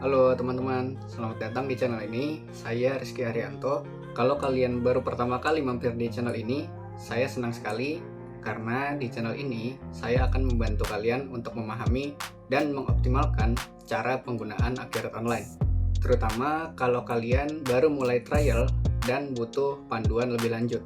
Halo teman-teman, selamat datang di channel ini. Saya Rizky Haryanto. Kalau kalian baru pertama kali mampir di channel ini, saya senang sekali karena di channel ini saya akan membantu kalian untuk memahami dan mengoptimalkan cara penggunaan Akhirat Online. Terutama kalau kalian baru mulai trial dan butuh panduan lebih lanjut.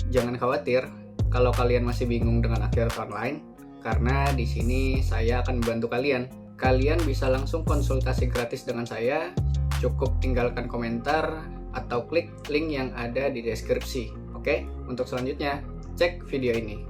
Jangan khawatir kalau kalian masih bingung dengan Akhirat Online, karena di sini saya akan membantu kalian. Kalian bisa langsung konsultasi gratis dengan saya, cukup tinggalkan komentar atau klik link yang ada di deskripsi. Oke, untuk selanjutnya, cek video ini.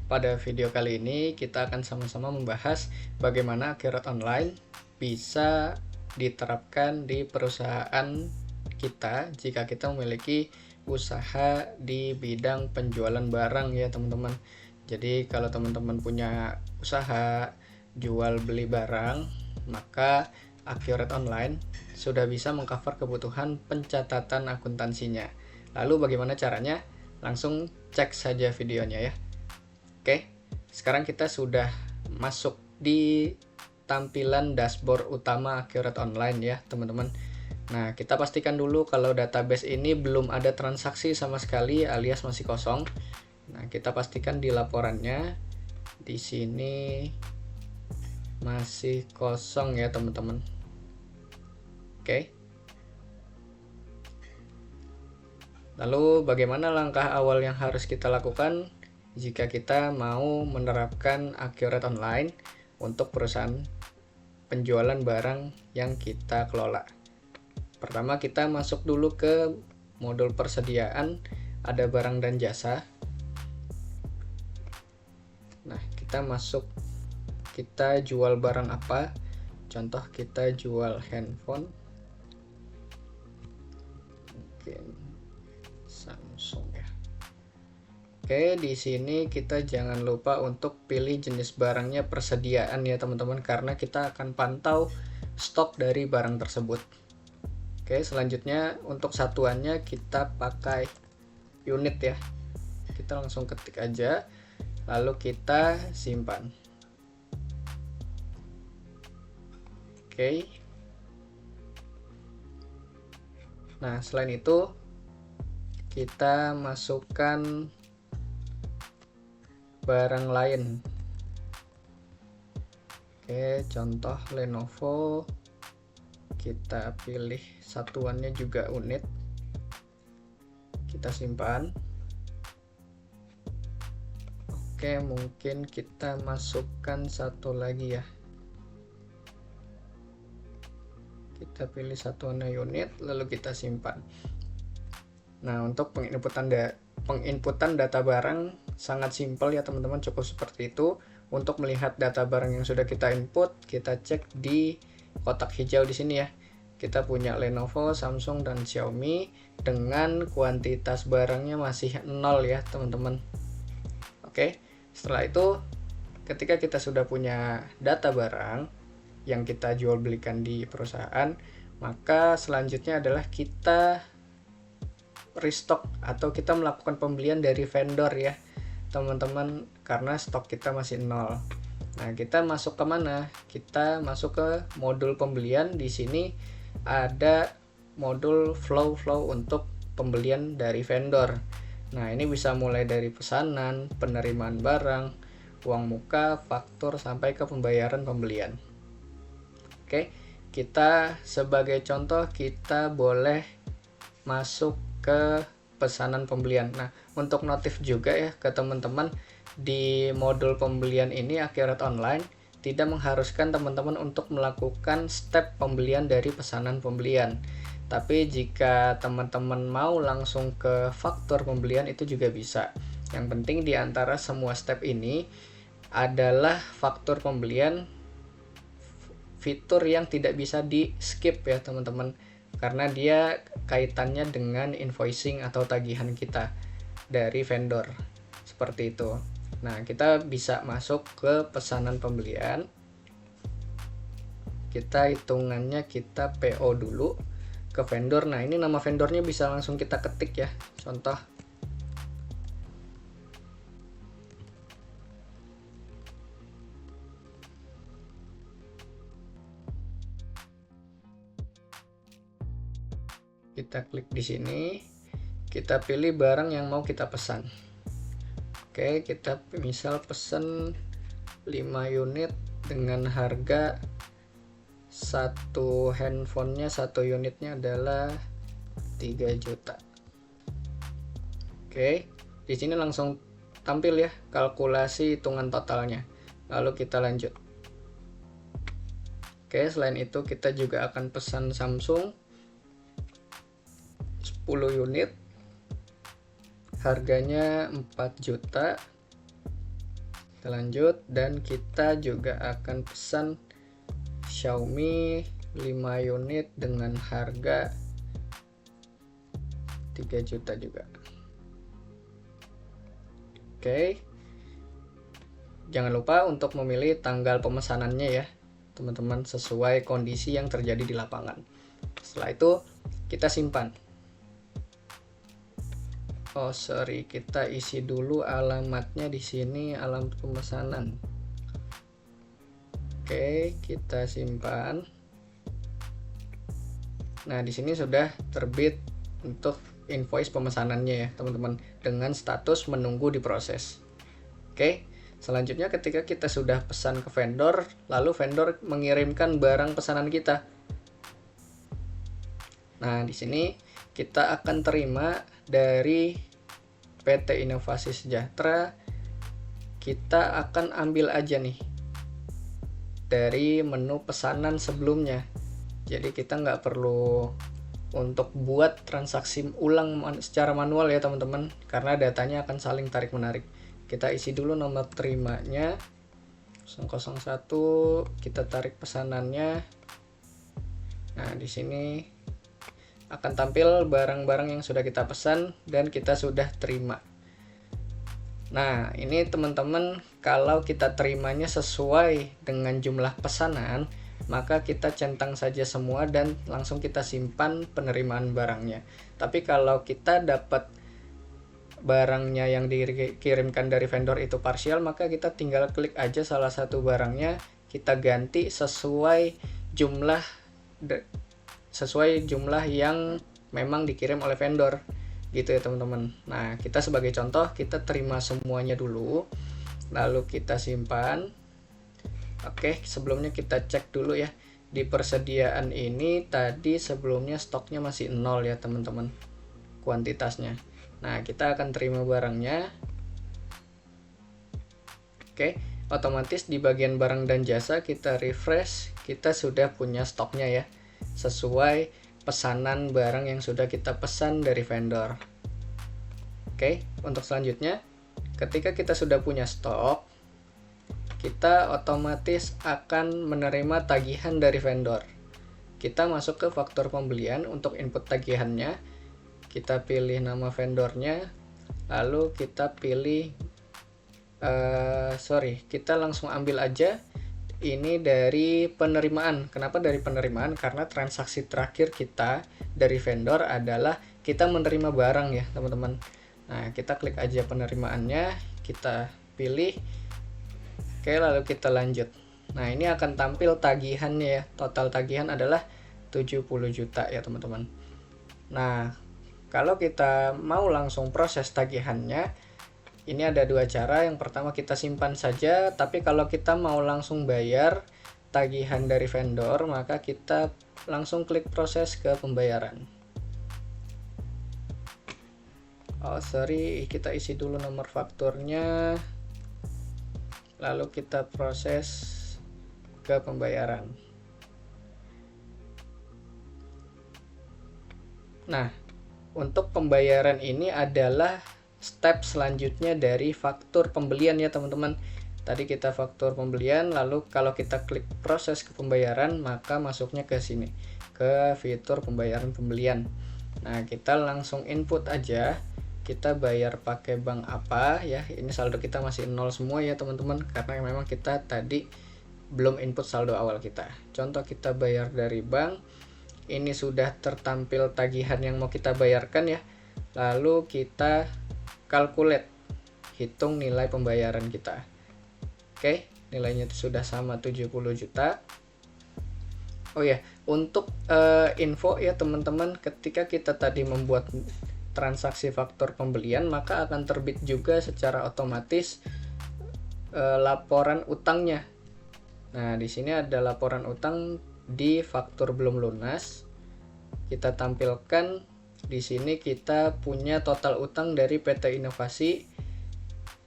Pada video kali ini, kita akan sama-sama membahas bagaimana Akhirat Online bisa diterapkan di perusahaan kita jika kita memiliki usaha di bidang penjualan barang ya teman-teman. Jadi kalau teman-teman punya usaha jual beli barang, maka Akhirat Online sudah bisa mengcover kebutuhan pencatatan akuntansinya. Lalu bagaimana caranya? Langsung cek saja videonya ya. Oke, sekarang kita sudah masuk di tampilan dashboard utama Akhirat Online ya teman-teman. Nah, kita pastikan dulu kalau database ini belum ada transaksi sama sekali alias masih kosong. Nah, kita pastikan di laporannya di sini masih kosong ya teman-teman. Oke. Lalu bagaimana langkah awal yang harus kita lakukan jika kita mau menerapkan Akhirat Online untuk perusahaan penjualan barang yang kita kelola? Pertama, kita masuk dulu ke modul persediaan, ada barang dan jasa. Nah, kita jual barang apa? Contoh kita jual handphone, mungkin Samsung ya. Oke, di sini kita jangan lupa untuk pilih jenis barangnya persediaan ya teman-teman, karena kita akan pantau stok dari barang tersebut. Oke, selanjutnya untuk satuannya kita pakai unit ya. Kita langsung ketik aja, lalu kita simpan. Oke. Nah, selain itu kita masukkan barang lain. Oke, contoh Lenovo. Kita pilih satuannya juga unit. Kita simpan. Oke, mungkin kita masukkan satu lagi ya. Kita pilih satuannya unit, lalu kita simpan. Nah, untuk penginputan data barang sangat simpel ya teman-teman, cukup seperti itu. Untuk melihat data barang yang sudah kita input, kita cek di kotak hijau di sini ya. Kita punya Lenovo, Samsung, dan Xiaomi dengan kuantitas barangnya masih 0 ya teman-teman. Oke, setelah itu ketika kita sudah punya data barang yang kita jual belikan di perusahaan, maka selanjutnya adalah kita restock atau kita melakukan pembelian dari vendor ya teman-teman, karena stok kita masih 0. Nah, kita masuk ke mana? Kita masuk ke modul pembelian. Di sini ada modul flow untuk pembelian dari vendor. Nah, ini bisa mulai dari pesanan, penerimaan barang, uang muka, faktur, sampai ke pembayaran pembelian. Oke, kita sebagai contoh kita boleh masuk ke pesanan pembelian. Nah, untuk notif juga ya ke teman-teman, di modul pembelian ini Akhirat Online tidak mengharuskan teman-teman untuk melakukan step pembelian dari pesanan pembelian. Tapi jika teman-teman mau langsung ke faktur pembelian itu juga bisa. Yang penting di antara semua step ini adalah faktur pembelian fitur yang tidak bisa di skip ya teman-teman, karena dia kaitannya dengan invoicing atau tagihan kita dari vendor seperti itu. Nah, kita bisa masuk ke pesanan pembelian, kita hitungannya kita PO dulu ke vendor. Nah, ini nama vendornya bisa langsung kita ketik ya, contoh Kita klik di sini, kita pilih barang yang mau kita pesan. Oke, kita misal pesan 5 unit dengan harga satu handphonenya, satu unitnya adalah 3 juta. Oke, di sini langsung tampil ya kalkulasi hitungan totalnya. Lalu kita lanjut. Oke, selain itu kita juga akan pesan Samsung 10 unit, harganya 4 juta. Kita lanjut, dan kita juga akan pesan Xiaomi 5 unit dengan harga 3 juta juga. Oke, jangan lupa untuk memilih tanggal pemesanannya ya teman-teman, sesuai kondisi yang terjadi di lapangan. Setelah itu kita simpan. Kita isi dulu alamatnya di sini, alamat pemesanan. Oke, kita simpan. Nah, di sini sudah terbit untuk invoice pemesanannya ya teman-teman, dengan status menunggu diproses. Oke, selanjutnya ketika kita sudah pesan ke vendor, lalu vendor mengirimkan barang pesanan kita. Nah, di sini kita akan terima dari PT Inovasi Sejahtera. Kita akan ambil aja nih dari menu pesanan sebelumnya. Jadi kita nggak perlu untuk buat transaksi ulang secara manual ya teman-teman, karena datanya akan saling tarik menarik. Kita isi dulu nomor terimanya 001, kita tarik pesanannya. Nah, di sini akan tampil barang-barang yang sudah kita pesan dan kita sudah terima. Nah, ini teman-teman, kalau kita terimanya sesuai dengan jumlah pesanan, maka kita centang saja semua dan langsung kita simpan penerimaan barangnya. Tapi kalau kita dapat barangnya yang dikirimkan dari vendor itu parsial, maka kita tinggal klik aja salah satu barangnya, kita ganti sesuai jumlah yang memang dikirim oleh vendor gitu ya teman-teman. Nah, kita sebagai contoh, kita terima semuanya dulu, lalu kita simpan. Oke, sebelumnya kita cek dulu ya, di persediaan ini tadi sebelumnya stoknya masih 0 ya teman-teman, kuantitasnya. Nah, kita akan terima barangnya. Oke, otomatis di bagian barang dan jasa kita refresh, kita sudah punya stoknya ya, sesuai pesanan barang yang sudah kita pesan dari vendor. Oke, untuk selanjutnya, ketika kita sudah punya stok, kita otomatis akan menerima tagihan dari vendor. Kita masuk ke faktur pembelian. Untuk input tagihannya, kita pilih nama vendornya, lalu kita pilih kita langsung ambil aja ini dari penerimaan. Kenapa dari penerimaan? Karena transaksi terakhir kita dari vendor adalah kita menerima barang ya teman-teman. Nah, kita klik aja penerimaannya, kita pilih. Oke, lalu kita lanjut. Nah, ini akan tampil tagihannya ya. Total tagihan adalah 70 juta ya teman-teman. Nah, kalau kita mau langsung proses tagihannya, ini ada dua cara. Yang pertama, kita simpan saja, tapi kalau kita mau langsung bayar tagihan dari vendor, maka kita langsung klik proses ke pembayaran. Kita isi dulu nomor fakturnya, lalu kita proses ke pembayaran. Nah, untuk pembayaran ini adalah step selanjutnya dari faktur pembelian ya teman-teman. Tadi kita faktur pembelian, lalu kalau kita klik proses ke pembayaran, maka masuknya ke sini, ke fitur pembayaran pembelian. Nah, kita langsung input aja, kita bayar pakai bank apa ya. Ini saldo kita masih 0 semua ya teman-teman, karena memang kita tadi belum input saldo awal kita. Contoh, kita bayar dari bank, ini sudah tertampil tagihan yang mau kita bayarkan ya. Lalu kita calculate, hitung nilai pembayaran kita. Oke, nilainya itu sudah sama 70 juta. Oh ya, untuk info ya teman-teman, ketika kita tadi membuat transaksi faktur pembelian, maka akan terbit juga secara otomatis laporan utangnya. Nah, di sini ada laporan utang di faktur belum lunas. Kita tampilkan di sini kita punya total utang dari PT Inovasi,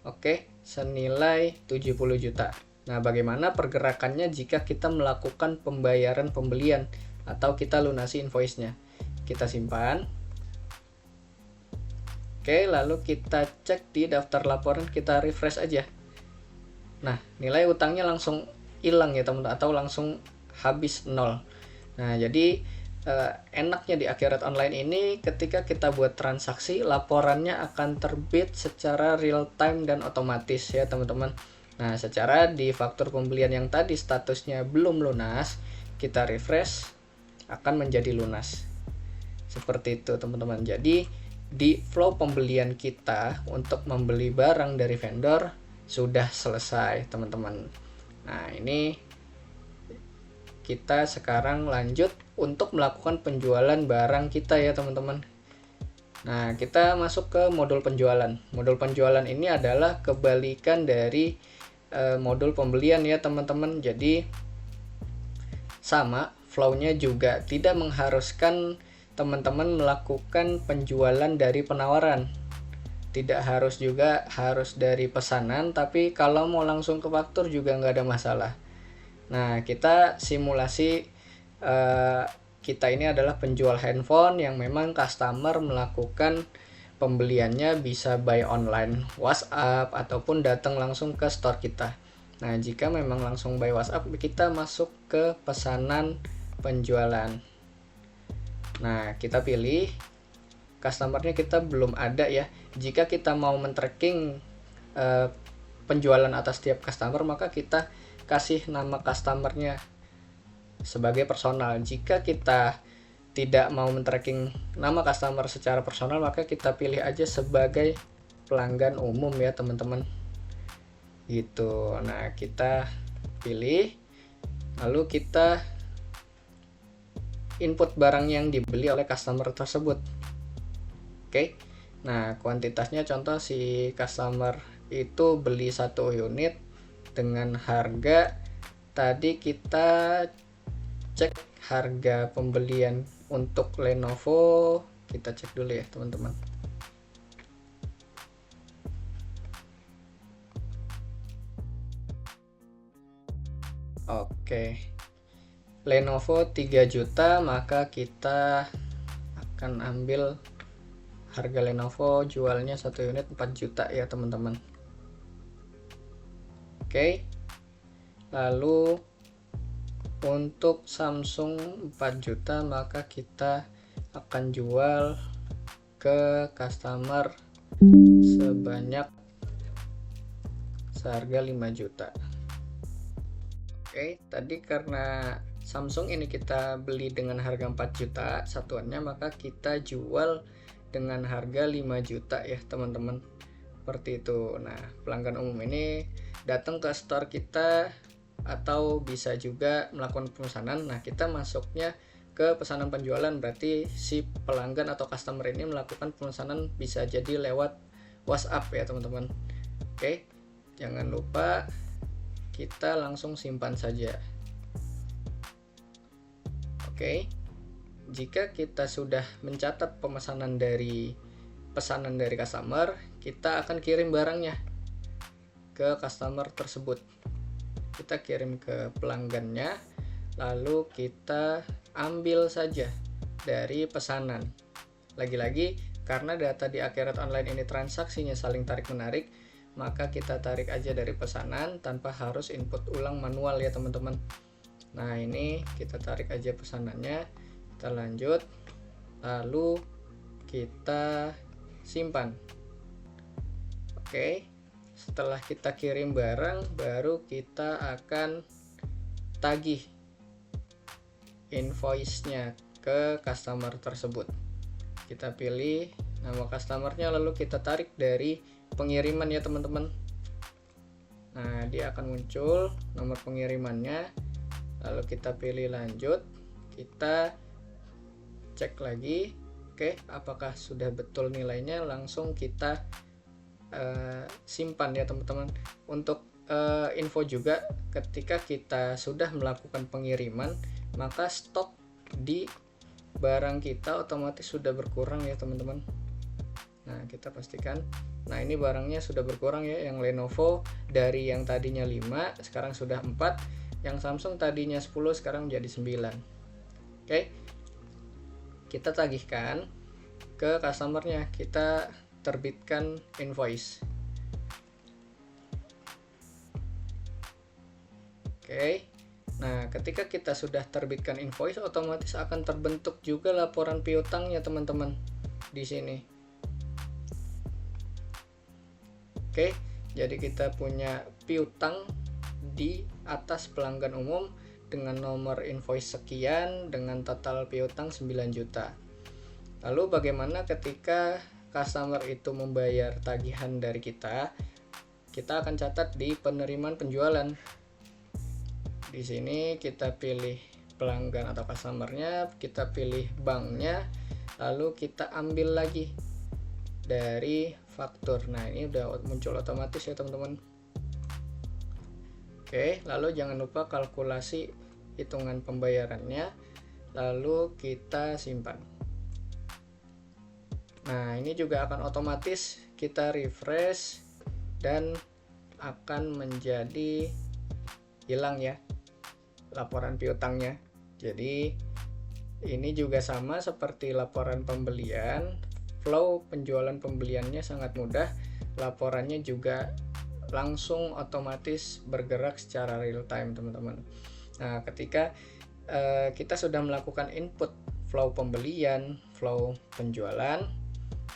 oke, senilai 70 juta. Nah, bagaimana pergerakannya jika kita melakukan pembayaran pembelian atau kita lunasi invoice-nya? Kita simpan. Oke, lalu kita cek di daftar laporan, kita refresh aja. Nah, nilai utangnya langsung hilang ya teman-teman, atau langsung habis 0. Nah, jadi enaknya di Akhirat Online ini, ketika kita buat transaksi, laporannya akan terbit secara real time dan otomatis ya teman-teman. Nah, secara di faktur pembelian yang tadi statusnya belum lunas, kita refresh akan menjadi lunas. Seperti itu teman-teman. Jadi di flow pembelian kita untuk membeli barang dari vendor sudah selesai teman-teman. Nah, ini kita sekarang lanjut untuk melakukan penjualan barang kita ya teman-teman. Nah, kita masuk ke modul penjualan. Modul penjualan ini adalah kebalikan dari modul pembelian ya teman-teman. Jadi sama, flow-nya juga tidak mengharuskan teman-teman melakukan penjualan dari penawaran. Tidak harus juga harus dari pesanan, tapi kalau mau langsung ke faktur juga nggak ada masalah. Nah, kita simulasi kita ini adalah penjual handphone yang memang customer melakukan pembeliannya bisa by online WhatsApp ataupun datang langsung ke store kita. Nah, jika memang langsung by WhatsApp, kita masuk ke pesanan penjualan. Nah, kita pilih customernya, kita belum ada ya. Jika kita mau men-tracking penjualan atas setiap customer, maka kita kasih nama customernya sebagai personal. Jika kita tidak mau men-tracking nama customer secara personal, maka kita pilih aja sebagai pelanggan umum ya teman-teman, gitu. Nah, kita pilih, lalu kita input barang yang dibeli oleh customer tersebut. Oke. Nah, kuantitasnya contoh si customer itu beli 1 unit dengan harga, tadi kita cek harga pembelian untuk Lenovo, kita cek dulu ya teman-teman. Oke, Lenovo 3 juta, maka kita akan ambil harga Lenovo jualnya 1 unit 4 juta ya teman-teman. Oke, lalu untuk Samsung 4 juta, maka kita akan jual ke customer sebanyak seharga 5 juta. Oke, tadi karena Samsung ini kita beli dengan harga 4 juta satuannya, maka kita jual dengan harga 5 juta ya teman-teman. Seperti itu. Nah, pelanggan umum ini datang ke store kita atau bisa juga melakukan pemesanan. Nah, kita masuknya ke pesanan penjualan, berarti si pelanggan atau customer ini melakukan pemesanan bisa jadi lewat WhatsApp ya teman-teman. Oke, jangan lupa kita langsung simpan saja. Oke, jika kita sudah mencatat pesanan dari customer, kita akan kirim barangnya ke customer tersebut. Kita kirim ke pelanggannya, lalu kita ambil saja dari pesanan. Lagi-lagi, karena data di Akhirat Online ini transaksinya saling tarik-menarik, maka kita tarik aja dari pesanan tanpa harus input ulang manual ya teman-teman. Nah, ini kita tarik aja pesanannya, kita lanjut, lalu kita simpan. Oke. Setelah kita kirim barang, baru kita akan tagih invoice-nya ke customer tersebut. Kita pilih nama customernya, lalu kita tarik dari pengiriman ya teman-teman. Nah, dia akan muncul nomor pengirimannya, lalu kita pilih lanjut. kita cek lagi. Oke, apakah sudah betul nilainya, langsung kita simpan ya teman-teman. Untuk info juga, ketika kita sudah melakukan pengiriman, maka stok di barang kita otomatis sudah berkurang ya teman-teman. Nah, kita pastikan. Nah, ini barangnya sudah berkurang ya. Yang Lenovo dari yang tadinya 5 sekarang sudah 4, yang Samsung tadinya 10 sekarang menjadi 9. Oke, kita tagihkan ke customernya, kita terbitkan invoice. Oke, nah ketika kita sudah terbitkan invoice, otomatis akan terbentuk juga laporan piutangnya teman-teman di sini. Oke, jadi kita punya piutang di atas pelanggan umum dengan nomor invoice sekian dengan total piutang 9 juta. Lalu bagaimana ketika customer itu membayar tagihan dari kita? Kita akan catat di penerimaan penjualan. Di sini kita pilih pelanggan atau customernya, kita pilih banknya, lalu kita ambil lagi dari faktur. Nah, ini udah muncul otomatis ya teman-teman. Oke, lalu jangan lupa kalkulasi hitungan pembayarannya, lalu kita simpan. Nah, ini juga akan otomatis kita refresh dan akan menjadi hilang ya laporan piutangnya. Jadi ini juga sama seperti laporan pembelian, flow penjualan pembeliannya sangat mudah, laporannya juga langsung otomatis bergerak secara real time teman-teman. Nah, ketika kita sudah melakukan input flow pembelian, flow penjualan,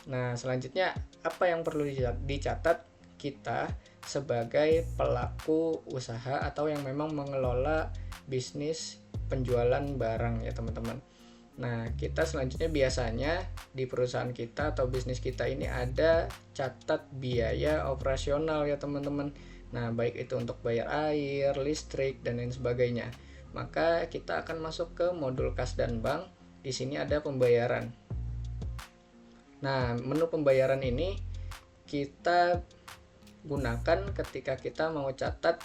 nah selanjutnya apa yang perlu dicatat kita sebagai pelaku usaha atau yang memang mengelola bisnis penjualan barang ya teman-teman. Nah, kita selanjutnya biasanya di perusahaan kita atau bisnis kita ini ada catat biaya operasional ya teman-teman. Nah, baik itu untuk bayar air, listrik, dan lain sebagainya. Maka kita akan masuk ke modul kas dan bank. Di sini ada pembayaran. Nah, menu pembayaran ini kita gunakan ketika kita mau catat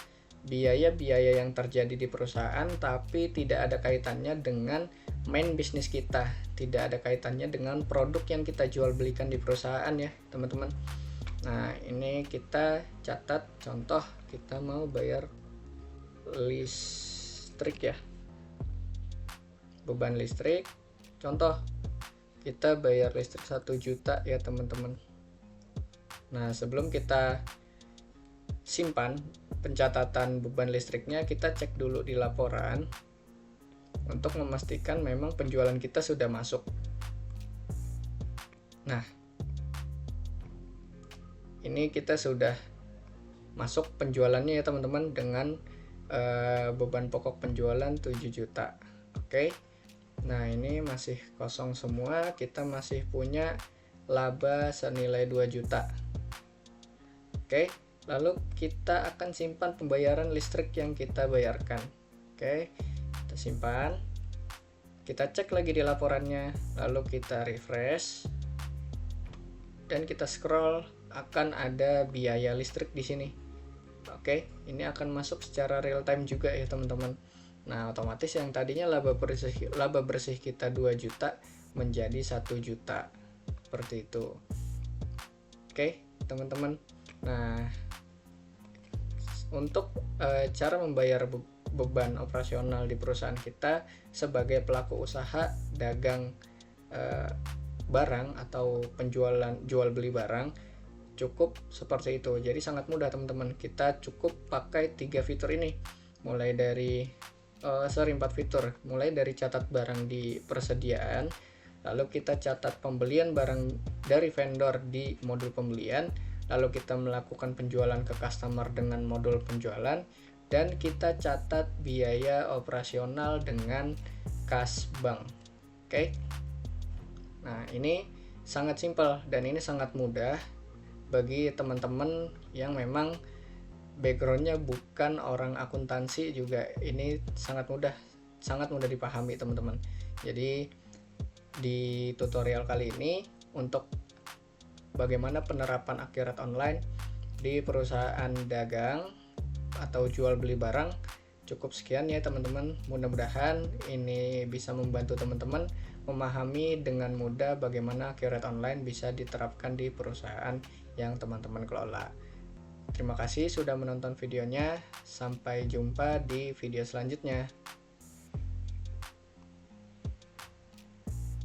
biaya-biaya yang terjadi di perusahaan tapi tidak ada kaitannya dengan main bisnis kita, tidak ada kaitannya dengan produk yang kita jual belikan di perusahaan ya teman-teman. Nah, ini kita catat, contoh kita mau bayar listrik ya, beban listrik, contoh kita bayar listrik 1 juta ya teman-teman. Nah, sebelum kita simpan pencatatan beban listriknya, kita cek dulu di laporan untuk memastikan memang penjualan kita sudah masuk. Nah, ini kita sudah masuk penjualannya ya teman-teman dengan beban pokok penjualan 7 juta. Oke. Nah, ini masih kosong semua, kita masih punya laba senilai 2 juta. Oke. Lalu kita akan simpan pembayaran listrik yang kita bayarkan. Oke, kita simpan. Kita cek lagi di laporannya, lalu kita refresh dan kita scroll, akan ada biaya listrik di sini. Oke, ini akan masuk secara real time juga ya teman-teman. Nah, otomatis yang tadinya laba bersih kita 2 juta menjadi 1 juta. Seperti itu. Oke, teman-teman. Nah, untuk cara membayar beban operasional di perusahaan kita sebagai pelaku usaha dagang barang atau penjualan jual beli barang cukup seperti itu. Jadi sangat mudah teman-teman. Kita cukup pakai 3 fitur ini. Mulai dari 4 fitur. Mulai dari catat barang di persediaan, lalu kita catat pembelian barang dari vendor di modul pembelian, lalu kita melakukan penjualan ke customer dengan modul penjualan, dan kita catat biaya operasional dengan kas bank. Oke. Nah, ini sangat simpel dan ini sangat mudah bagi teman-teman yang memang backgroundnya bukan orang akuntansi juga. Ini sangat mudah sangat mudah dipahami teman-teman. Jadi di tutorial kali ini untuk bagaimana penerapan akhirat online di perusahaan dagang atau jual beli barang, cukup sekian ya teman-teman. Mudah-mudahan ini bisa membantu teman-teman memahami dengan mudah bagaimana akhirat online bisa diterapkan di perusahaan yang teman-teman kelola. Terima kasih sudah menonton videonya. Sampai jumpa di video selanjutnya.